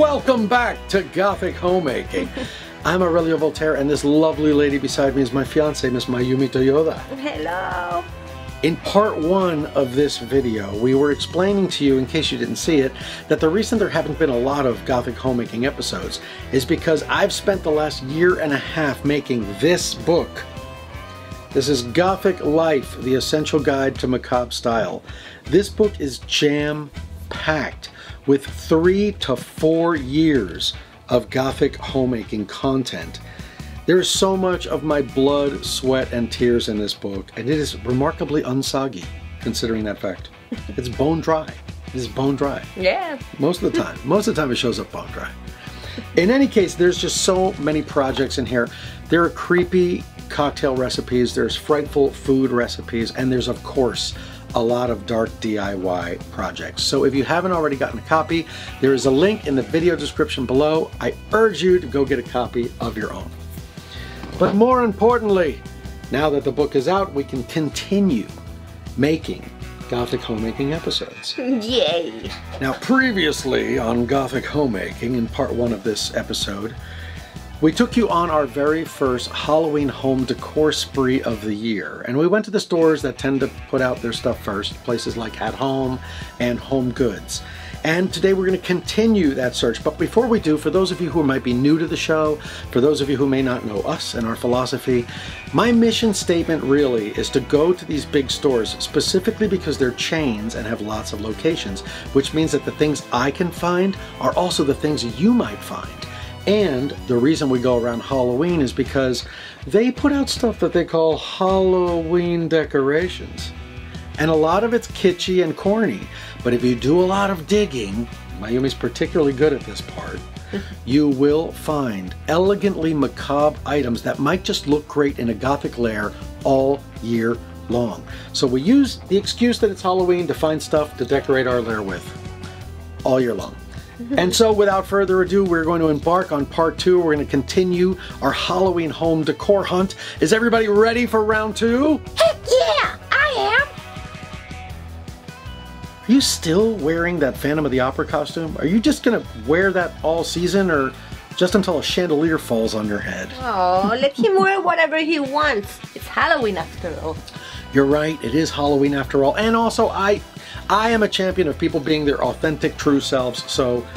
Welcome back to Gothic Homemaking. I'm Aurelio Voltaire, and this lovely lady beside me is my fiance, Miss Mayumi Toyoda. Hello. In part one of this video, we were explaining to you, in case you didn't see it, that the reason there haven't been a lot of Gothic Homemaking episodes is because I've spent the last year and a half making this book. This is Gothic Life, the Essential Guide to Macabre Style. This book is jam-packed with 3 to 4 years of Gothic homemaking content. There is so much of my blood, sweat, and tears in this book, and it is remarkably unsoggy, considering that fact. It's bone dry. It is bone dry. Yeah. Most of the time. Most of the time it shows up bone dry. In any case, there's just so many projects in here. There are creepy cocktail recipes, there's frightful food recipes, and there's, of course, a lot of dark DIY projects. So if you haven't already gotten a copy, there is a link in the video description below. I urge you to go get a copy of your own. But more importantly, now that the book is out, we can continue making Gothic homemaking episodes. Yay! Now, previously on Gothic Homemaking, in part one of this episode, we took you on our very first Halloween home decor spree of the year. And we went to the stores that tend to put out their stuff first, places like At Home and Home Goods. And today we're going to continue that search. But before we do, for those of you who might be new to the show, for those of you who may not know us and our philosophy, my mission statement really is to go to these big stores specifically because they're chains and have lots of locations, which means that the things I can find are also the things you might find. And the reason we go around Halloween is because they put out stuff that they call Halloween decorations. And a lot of it's kitschy and corny, but if you do a lot of digging, Mayumi's particularly good at this part, you will find elegantly macabre items that might just look great in a Gothic lair all year long. So we use the excuse that it's Halloween to find stuff to decorate our lair with all year long. And so without further ado, we're going to embark on part 2. We're going to continue our Halloween home decor hunt. Is everybody ready for round 2? Heck yeah, I am! Are you still wearing that Phantom of the Opera costume? Are you just going to wear that all season, or just until a chandelier falls on your head? Oh, let him wear whatever he wants. It's Halloween after all. You're right, it is Halloween after all. And also, I am a champion of people being their authentic, true selves. So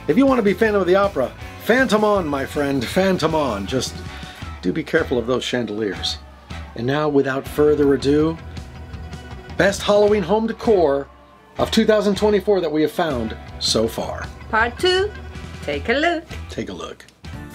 if you want to be Phantom of the Opera, phantom on, my friend, phantom on. Just do be careful of those chandeliers. And now, without further ado, best Halloween home decor of 2024 that we have found so far. Part 2, take a look. Take a look.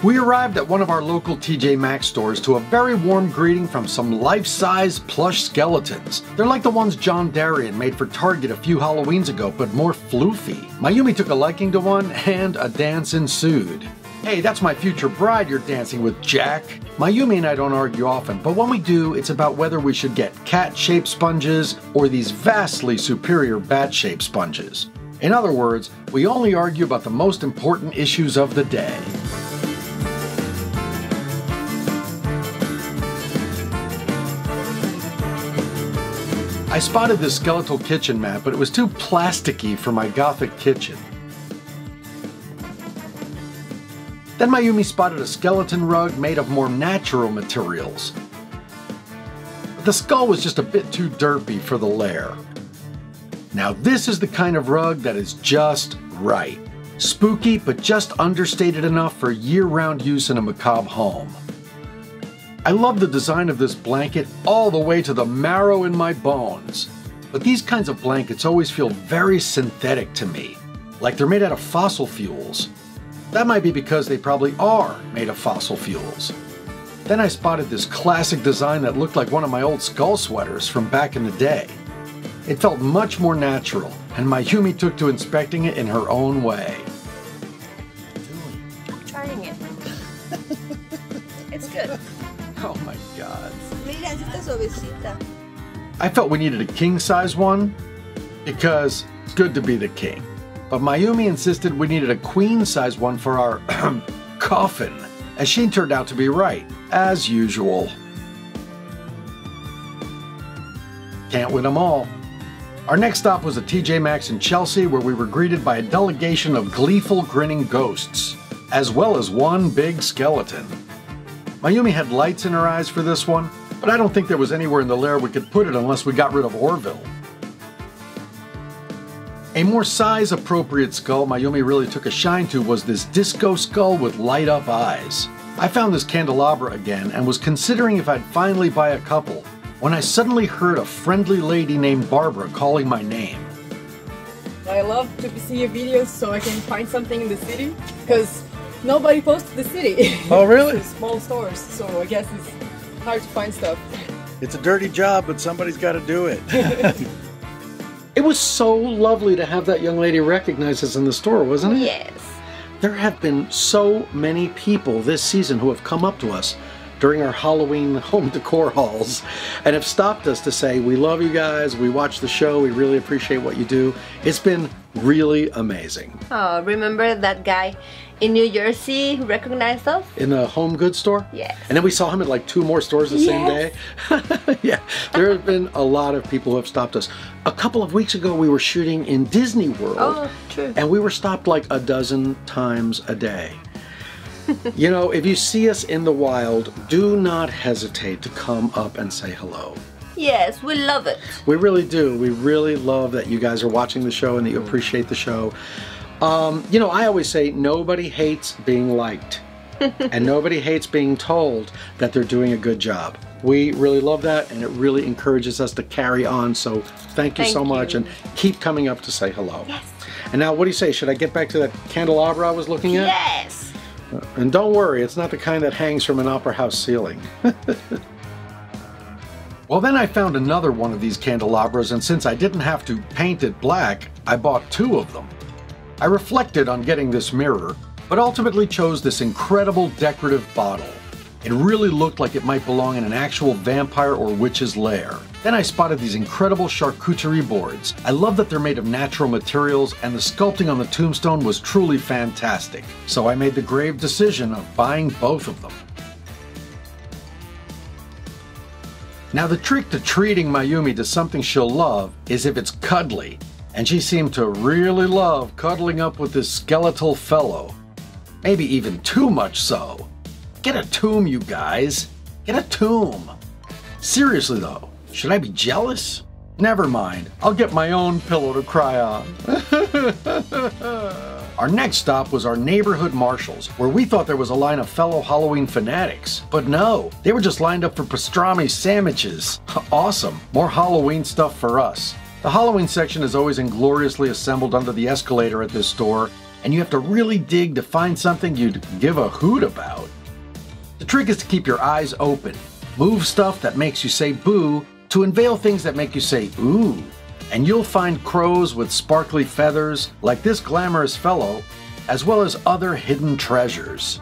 We arrived at one of our local TJ Maxx stores to a very warm greeting from some life-size plush skeletons. They're like the ones John Darien made for Target a few Halloweens ago, but more floofy. Mayumi took a liking to one, and a dance ensued. Hey, that's my future bride you're dancing with, Jack. Mayumi and I don't argue often, but when we do, it's about whether we should get cat-shaped sponges or these vastly superior bat-shaped sponges. In other words, we only argue about the most important issues of the day. I spotted this skeletal kitchen mat, but it was too plasticky for my Gothic kitchen. Then Mayumi spotted a skeleton rug made of more natural materials. The skull was just a bit too derpy for the lair. Now this is the kind of rug that is just right. Spooky, but just understated enough for year-round use in a macabre home. I love the design of this blanket all the way to the marrow in my bones. But these kinds of blankets always feel very synthetic to me, like they're made out of fossil fuels. That might be because they probably are made of fossil fuels. Then I spotted this classic design that looked like one of my old skull sweaters from back in the day. It felt much more natural, and Mayumi took to inspecting it in her own way. I'm trying it. It's good. Oh my God. Mira, esta suavecita. I felt we needed a king-size one because it's good to be the king. But Mayumi insisted we needed a queen-size one for our coffin, and she turned out to be right, as usual. Can't win them all. Our next stop was at TJ Maxx in Chelsea, where we were greeted by a delegation of gleeful grinning ghosts, as well as one big skeleton. Mayumi had lights in her eyes for this one, but I don't think there was anywhere in the Lair we could put it unless we got rid of Orville. A more size-appropriate skull Mayumi really took a shine to was this disco skull with light-up eyes. I found this candelabra again and was considering if I'd finally buy a couple, when I suddenly heard a friendly lady named Barbara calling my name. I love to see your videos so I can find something in the city, because nobody posts the city. Oh, really? It's small stores, so I guess it's hard to find stuff. It's a dirty job, but somebody's got to do it. It was so lovely to have that young lady recognize us in the store, wasn't it? Yes. There have been so many people this season who have come up to us during our Halloween home decor hauls and have stopped us to say, we love you guys, we watch the show, we really appreciate what you do. It's been really amazing. Oh, remember that guy in New Jersey who recognized us? In the home goods store? Yes. And then we saw him at like 2 more stores the same day. Yeah, there have been a lot of people who have stopped us. A couple of weeks ago we were shooting in Disney World. Oh, true. And we were stopped like a dozen times a day. You know, if you see us in the wild, do not hesitate to come up and say hello. Yes, we love it. We really do. We really love that you guys are watching the show and that you appreciate the show. You know, I always say nobody hates being liked. And nobody hates being told that they're doing a good job. We really love that, and it really encourages us to carry on. So thank you so much, and keep coming up to say hello. Yes. And now, what do you say? Should I get back to that candelabra I was looking at? Yes. And don't worry, it's not the kind that hangs from an opera house ceiling. Well, then I found another one of these candelabras, and since I didn't have to paint it black, I bought 2 of them. I reflected on getting this mirror, but ultimately chose this incredible decorative bottle. It really looked like it might belong in an actual vampire or witch's lair. Then I spotted these incredible charcuterie boards. I love that they're made of natural materials, and the sculpting on the tombstone was truly fantastic. So I made the grave decision of buying both of them. Now the trick to treating Mayumi to something she'll love is if it's cuddly, and she seemed to really love cuddling up with this skeletal fellow. Maybe even too much so. Get a tomb, you guys. Get a tomb. Seriously though, should I be jealous? Never mind, I'll get my own pillow to cry on. Our next stop was our neighborhood Marshalls, where we thought there was a line of fellow Halloween fanatics. But no, they were just lined up for pastrami sandwiches. Awesome, more Halloween stuff for us. The Halloween section is always ingloriously assembled under the escalator at this store, and you have to really dig to find something you'd give a hoot about. The trick is to keep your eyes open, move stuff that makes you say boo, to unveil things that make you say ooh. And you'll find crows with sparkly feathers, like this glamorous fellow, as well as other hidden treasures.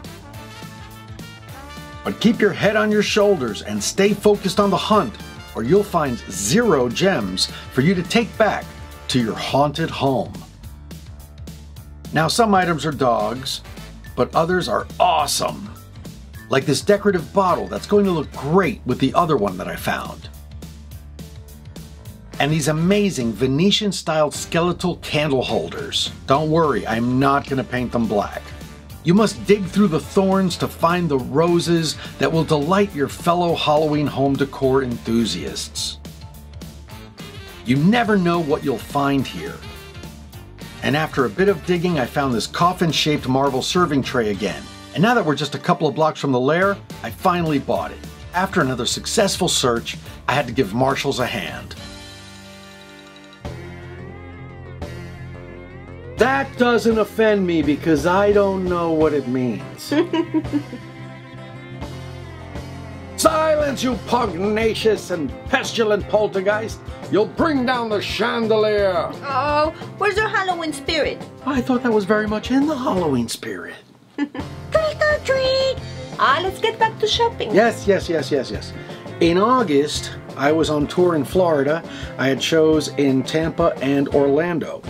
But keep your head on your shoulders and stay focused on the hunt, or you'll find 0 gems for you to take back to your haunted home. Now some items are dogs, but others are awesome. Like this decorative bottle that's going to look great with the other one that I found. And these amazing Venetian-style skeletal candle holders. Don't worry, I'm not going to paint them black. You must dig through the thorns to find the roses that will delight your fellow Halloween home decor enthusiasts. You never know what you'll find here. And after a bit of digging, I found this coffin-shaped marble serving tray again. And now that we're just a couple of blocks from the Lair, I finally bought it. After another successful search, I had to give Marshalls a hand. That doesn't offend me because I don't know what it means. Silence, you pugnacious and pestilent poltergeist! You'll bring down the chandelier! Oh, where's your Halloween spirit? I thought that was very much in the Halloween spirit. Trick or treat! Let's get back to shopping. Yes. In August, I was on tour in Florida. I had shows in Tampa and Orlando.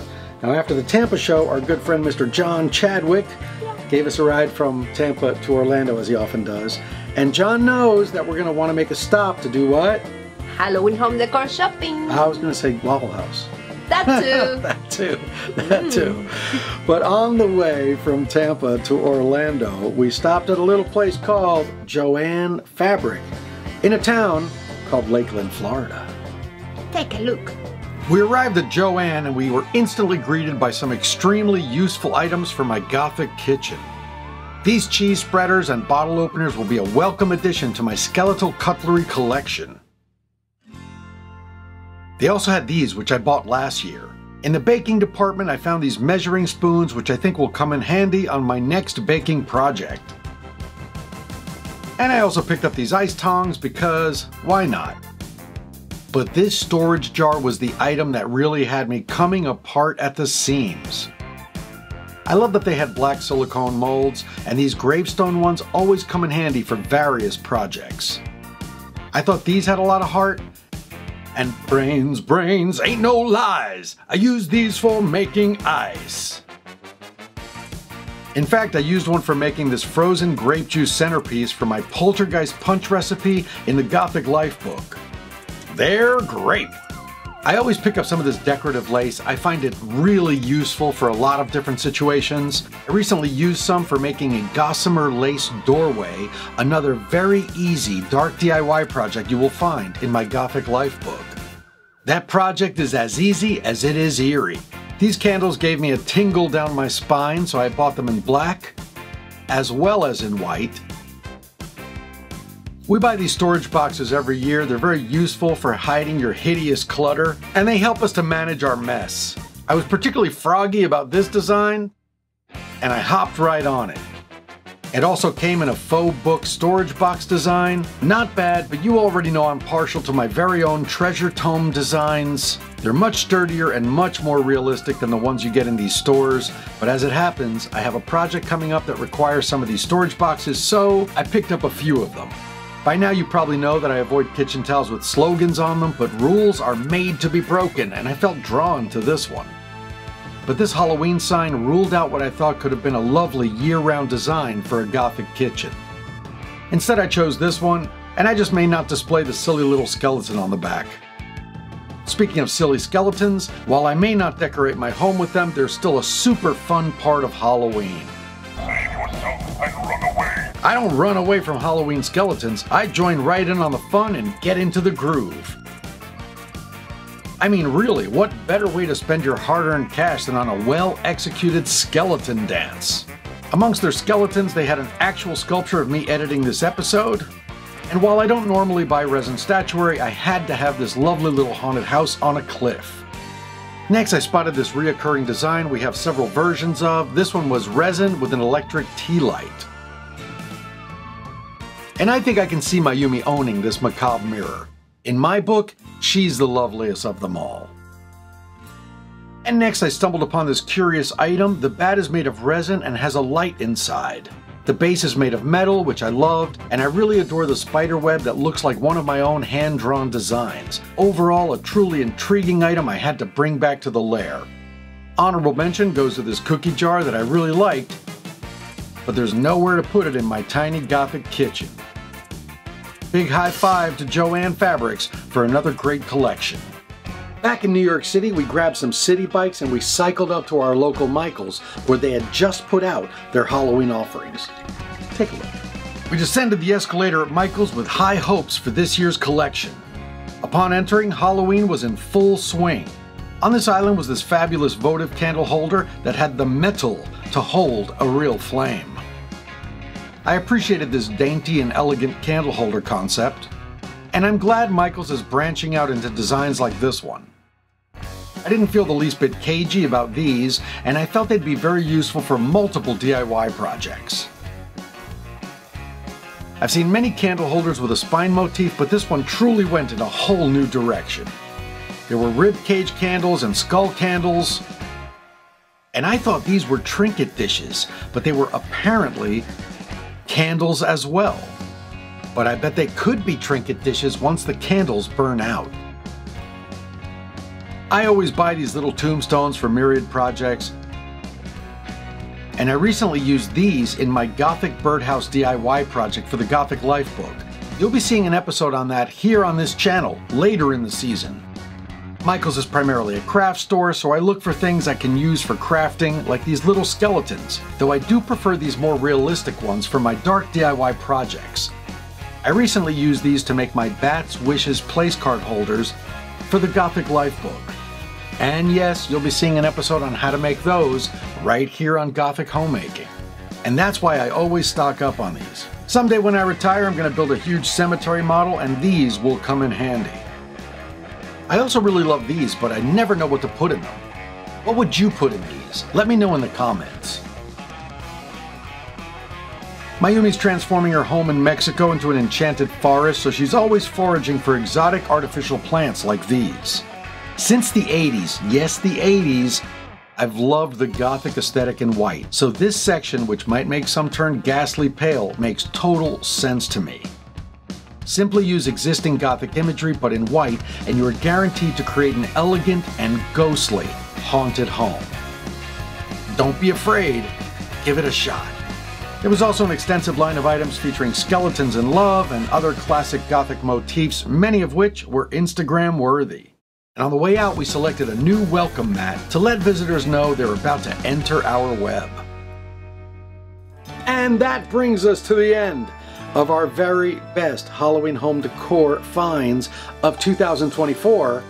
Now after the Tampa show, our good friend Mr. John Chadwick gave us a ride from Tampa to Orlando, as he often does. And John knows that we're going to want to make a stop to do what? Halloween home decor shopping. I was going to say Waffle House. That too. That too. But on the way from Tampa to Orlando, we stopped at a little place called Joann Fabric in a town called Lakeland, Florida. Take a look. We arrived at Joann and we were instantly greeted by some extremely useful items for my Gothic kitchen. These cheese spreaders and bottle openers will be a welcome addition to my skeletal cutlery collection. They also had these, which I bought last year. In the baking department, I found these measuring spoons, which I think will come in handy on my next baking project. And I also picked up these ice tongs because why not? But this storage jar was the item that really had me coming apart at the seams. I love that they had black silicone molds, and these gravestone ones always come in handy for various projects. I thought these had a lot of heart, and brains ain't no lies. I use these for making ice. In fact, I used one for making this frozen grape juice centerpiece for my poltergeist punch recipe in the Gothic Life book. They're great. I always pick up some of this decorative lace. I find it really useful for a lot of different situations. I recently used some for making a gossamer lace doorway, another very easy dark DIY project you will find in my Gothic Life book. That project is as easy as it is eerie. These candles gave me a tingle down my spine, so I bought them in black as well as in white. We buy these storage boxes every year. They're very useful for hiding your hideous clutter, and they help us to manage our mess. I was particularly froggy about this design, and I hopped right on it. It also came in a faux book storage box design. Not bad, but you already know I'm partial to my very own treasure tome designs. They're much sturdier and much more realistic than the ones you get in these stores, but as it happens, I have a project coming up that requires some of these storage boxes, so I picked up a few of them. By now you probably know that I avoid kitchen towels with slogans on them, but rules are made to be broken, and I felt drawn to this one. But this Halloween sign ruled out what I thought could have been a lovely year-round design for a Gothic kitchen. Instead I chose this one, and I just may not display the silly little skeleton on the back. Speaking of silly skeletons, while I may not decorate my home with them, they're still a super fun part of Halloween. Save yourself and run away. I don't run away from Halloween skeletons, I join right in on the fun and get into the groove. I mean really, what better way to spend your hard-earned cash than on a well-executed skeleton dance? Amongst their skeletons, they had an actual sculpture of me editing this episode. And while I don't normally buy resin statuary, I had to have this lovely little haunted house on a cliff. Next, I spotted this reoccurring design we have several versions of. This one was resin with an electric tea light. And I think I can see Mayumi owning this macabre mirror. In my book, she's the loveliest of them all. And next I stumbled upon this curious item. The bat is made of resin and has a light inside. The base is made of metal, which I loved, and I really adore the spider web that looks like one of my own hand-drawn designs. Overall, a truly intriguing item I had to bring back to the Lair. Honorable mention goes to this cookie jar that I really liked, but there's nowhere to put it in my tiny Gothic kitchen. Big high five to Joann Fabrics for another great collection. Back in New York City, we grabbed some city bikes and we cycled up to our local Michaels, where they had just put out their Halloween offerings. Take a look. We descended the escalator at Michaels with high hopes for this year's collection. Upon entering, Halloween was in full swing. On this island was this fabulous votive candle holder that had the metal to hold a real flame. I appreciated this dainty and elegant candle holder concept, and I'm glad Michaels is branching out into designs like this one. I didn't feel the least bit cagey about these, and I felt they'd be very useful for multiple DIY projects. I've seen many candle holders with a spine motif, but this one truly went in a whole new direction. There were rib cage candles and skull candles, and I thought these were trinket dishes, but they were apparently candles as well. But I bet they could be trinket dishes once the candles burn out. I always buy these little tombstones for myriad projects, and I recently used these in my Gothic birdhouse DIY project for the Gothic Life book. You'll be seeing an episode on that here on this channel later in the season. Michael's is primarily a craft store, so I look for things I can use for crafting, like these little skeletons, though I do prefer these more realistic ones for my dark DIY projects. I recently used these to make my Bats Wishes place card holders for the Gothic Life book. And yes, you'll be seeing an episode on how to make those right here on Gothic Homemaking. And that's why I always stock up on these. Someday when I retire, I'm going to build a huge cemetery model, and these will come in handy. I also really love these, but I never know what to put in them. What would you put in these? Let me know in the comments. Mayumi's transforming her home in Mexico into an enchanted forest, so she's always foraging for exotic artificial plants like these. Since the 80s, yes, the 80s, I've loved the Gothic aesthetic in white, so this section, which might make some turn ghastly pale, makes total sense to me. Simply use existing Gothic imagery but in white, and you are guaranteed to create an elegant and ghostly haunted home. Don't be afraid, give it a shot. There was also an extensive line of items featuring skeletons in love and other classic Gothic motifs, many of which were Instagram worthy. And on the way out, we selected a new welcome mat to let visitors know they're about to enter our web. And that brings us to the end of our very best Halloween home decor finds of 2024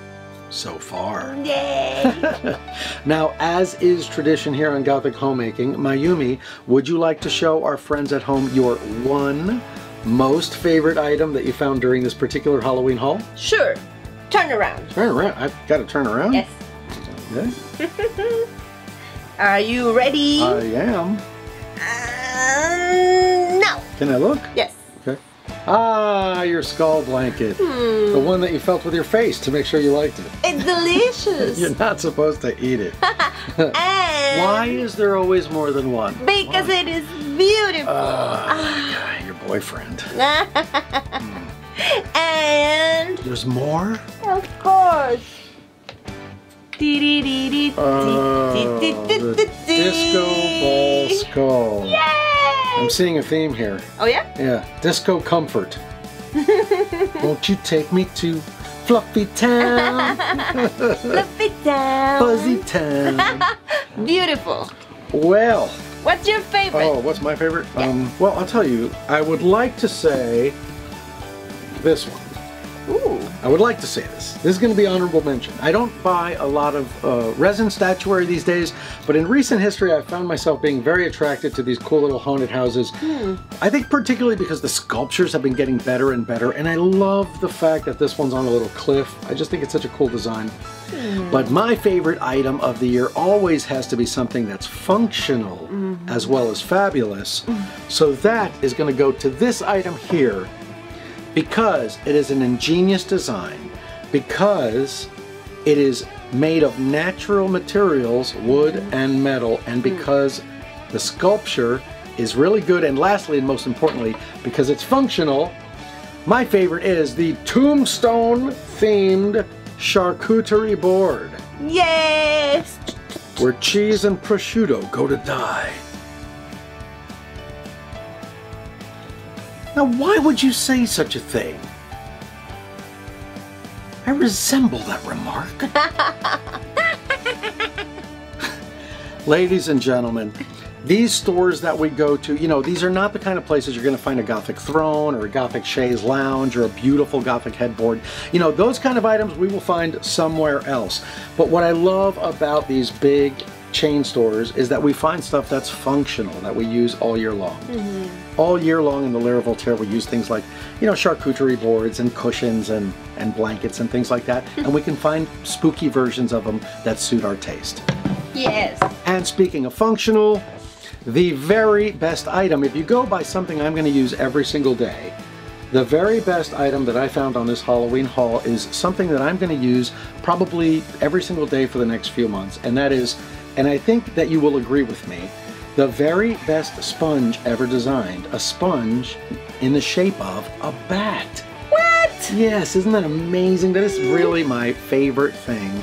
so far. Yay! Now, as is tradition here on Gothic Homemaking, Mayumi, would you like to show our friends at home your one most favorite item that you found during this particular Halloween haul? Sure. Turn around. Turn around. I've got to turn around? Yes. Okay. Are you ready? I am. No. Can I look? Yes. Okay. Ah, your skull blanket. The one that you felt with your face to make sure you liked it. It's delicious. You're not supposed to eat it. And Why is there always more than one? because it is beautiful. Your boyfriend. And There's more? of course. The disco ball skull. Yay! I'm seeing a theme here. Oh yeah? Yeah, disco comfort. Won't you take me to Fluffy Town? Flip it down. Fuzzy Town. Beautiful. Well. What's your favorite? Oh, what's my favorite? Yeah. Well, I'll tell you. I would like to say this one. Ooh. I would like to say this. This is going to be honorable mention. I don't buy a lot of resin statuary these days, but in recent history I've found myself being very attracted to these cool little haunted houses. I think particularly because the sculptures have been getting better and better, and I love the fact that this one's on a little cliff. I just think it's such a cool design. But my favorite item of the year always has to be something that's functional as well as fabulous. So that is going to go to this item here, because it is an ingenious design, because it is made of natural materials, wood and metal, and because the sculpture is really good, and lastly and most importantly, because it's functional, my favorite is the tombstone themed charcuterie board. Yes. Where cheese and prosciutto go to die. Now, why would you say such a thing? I resemble that remark. Ladies and gentlemen, these stores that we go to, you know, these are not the kind of places you're going to find a Gothic throne or a Gothic chaise lounge or a beautiful Gothic headboard. You know, those kind of items we will find somewhere else. But what I love about these big chain stores is that we find stuff that's functional, that we use all year long. All year long in the Lair Voltaire we use things like, you know, charcuterie boards and cushions and blankets and things like that, and we can find spooky versions of them that suit our taste. Yes. And speaking of functional, the very best item, if you go by something I'm going to use every single day, the very best item that I found on this Halloween haul is something that I'm going to use probably every single day for the next few months, and that is, and I think that you will agree with me, the very best sponge ever designed. A sponge in the shape of a bat. What? Yes, isn't that amazing? That is really my favorite thing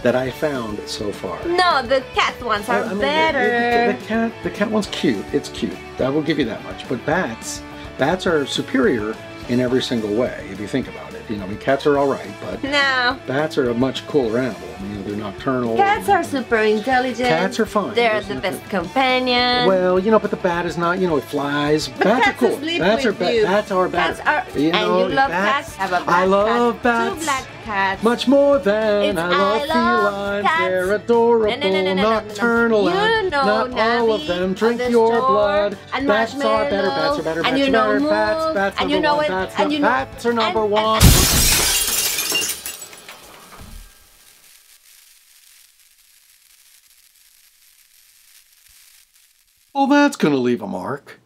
that I found so far. No, the cat ones are better. The cat one's cute. It's cute. I will give you that much. But bats are superior in every single way, if you think about it. You know, I mean, cats are all right, but No. bats are a much cooler animal. I mean, they're nocturnal. Cats are super intelligent. Cats are fine. They're the best companion. Well, you know, but the bat is not, you know, it flies. But Bats are cats cool. sleep Bats are with you. bats are better. Cats are, you know, and you love bats. cats. Have a black I love cat. bats. 2 black cats. Much more than It's I love felines. cats. They're adorable, No. nocturnal, You and know not all of Navi them of drink the your store, blood. and Bats are better. Bats are better. and Bats you are know better. Moon, Bats and number you know one. it, Bats, and you know, bats are number and- one. Well, that's gonna leave a mark.